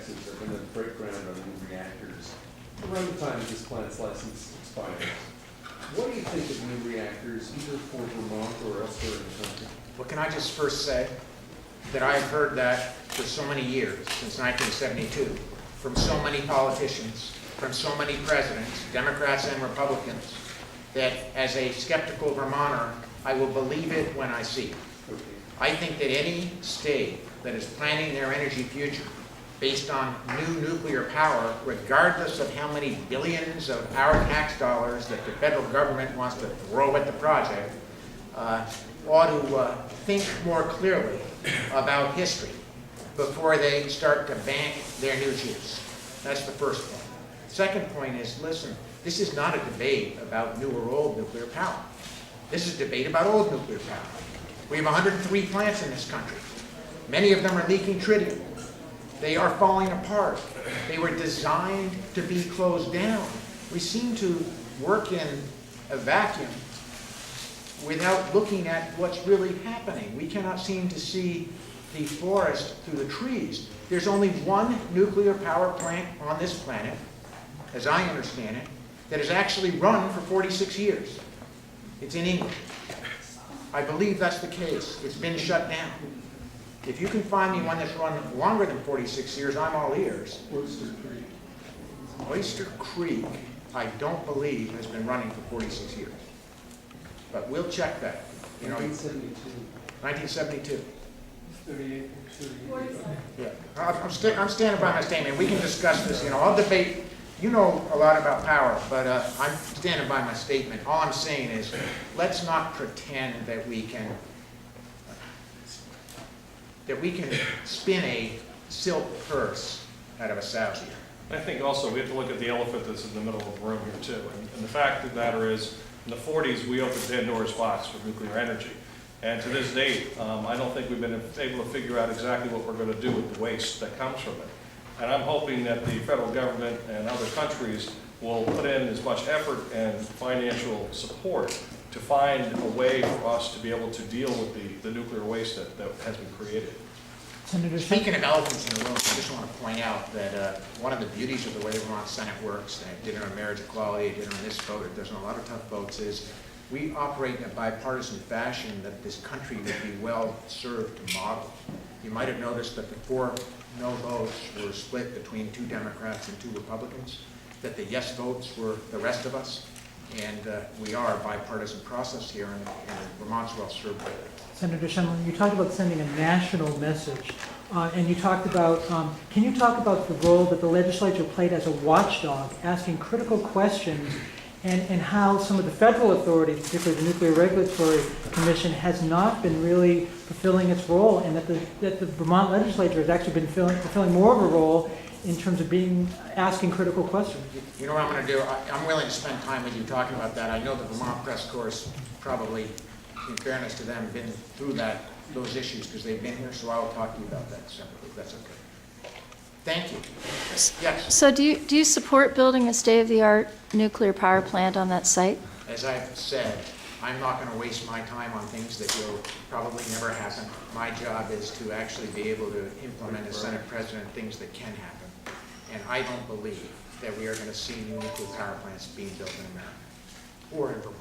taxes are going to break ground on new reactors around the time this plant's license expires. What do you think of new reactors, either for Vermont or elsewhere in the country? Well, can I just first say that I've heard that for so many years, since 1972, from so many politicians, from so many presidents, Democrats and Republicans, that as a skeptical Vermonter, I will believe it when I see it. Okay. I think that any state that is planning their energy future based on new nuclear power, regardless of how many billions of our tax dollars that the federal government wants to throw at the project, ought to think more clearly about history before they start to bank their new juice. That's the first point. Second point is, listen, this is not a debate about new or old nuclear power. This is a debate about old nuclear power. We have 103 plants in this country. Many of them are leaking tritium. They are falling apart. They were designed to be closed down. We seem to work in a vacuum without looking at what's really happening. We cannot seem to see the forest through the trees. There's only one nuclear power plant on this planet, as I understand it, that has actually run for 46 years. It's in England. I believe that's the case. It's been shut down. If you can find me one that's run longer than 46 years, I'm all ears. Oyster Creek. Oyster Creek, I don't believe, has been running for 46 years. But we'll check that. You know, 1972. 1972. 38, 38. Yeah, I'm standing by my statement. We can discuss this. You know, I'll debate. You know a lot about power, but I'm standing by my statement. All I'm saying is, let's not pretend that we can spin a silk purse out of a sow's ear. I think also we have to look at the elephant that's in the middle of the room here too. And the fact of the matter is, in the 40s, we opened Pandora's box for nuclear energy. And to this date, I don't think we've been able to figure out exactly what we're going to do with the waste that comes from it. And I'm hoping that the federal government and other countries will put in as much effort and financial support to find a way for us to be able to deal with the nuclear waste that has been created. Senator Speaking of elephants in the room, I just want to point out that one of the beauties of the way the Vermont Senate works, and it did it on marriage equality, it did it on this vote, it does on a lot of tough votes, is we operate in a bipartisan fashion that this country would be well served to model. You might have noticed that the 4 no votes were split between 2 Democrats and 2 Republicans, that the yes votes were the rest of us, and we are a bipartisan process here, and Vermont's well served by that. Senator Shumlin, you talked about sending a national message, and you talked about, can you talk about the role that the legislature played as a watchdog, asking critical questions, and how some of the federal authorities, particularly the Nuclear Regulatory Commission, has not been really fulfilling its role, and that the Vermont legislature has actually been fulfilling more of a role in terms of asking critical questions? You know what I'm going to do? I'm willing to spend time with you talking about that. I know the Vermont Press Corps probably, in fairness to them, been through those issues because they've been here, so I will talk to you about that separately, if that's okay. Thank you. Yes? So do you support building a state-of-the-art nuclear power plant on that site? As I've said, I'm not going to waste my time on things that will probably never happen. My job is to actually be able to implement as Senate President things that can happen. And I don't believe that we are going to see new nuclear power plants being built in America or in Vermont.